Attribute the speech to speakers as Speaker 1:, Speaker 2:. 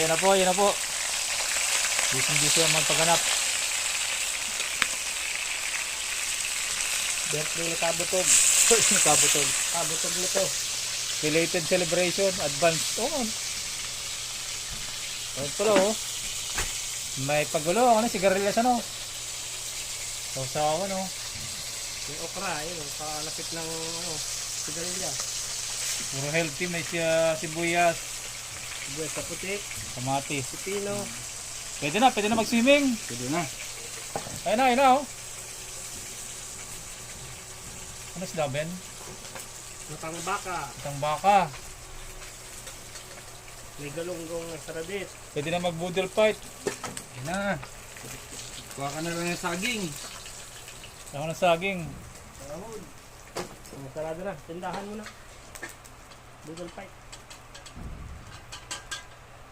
Speaker 1: yan na po, yan na po. Gising-gising ang magpaghanap.
Speaker 2: Birthday ni Kabutog.
Speaker 1: Kabutol.
Speaker 2: Kabutog nito.
Speaker 1: Belated celebration, advance. Oh. Ayun pala oh. May pagulo, ano, sigarilyas ano. Sausawan oh.
Speaker 2: Yung okra, yun, palapit ng sigarilya.
Speaker 1: Puro healthy, may sibuyas,
Speaker 2: Sibuyas sa puti,
Speaker 1: kamatis.
Speaker 2: pipino.
Speaker 1: Pwede na mag-swimming.
Speaker 2: Pwede na.
Speaker 1: Ayun na oh. Ano sila, Ben?
Speaker 2: Matang baka.
Speaker 1: Isang baka.
Speaker 2: May galunggong na sarabit.
Speaker 1: Pwede na mag-boodle fight.
Speaker 2: Yan na. Kuha ka na lang ng saging.
Speaker 1: Ako ng saging.
Speaker 2: Sarado na. Tindahan mo na. Doodle fight.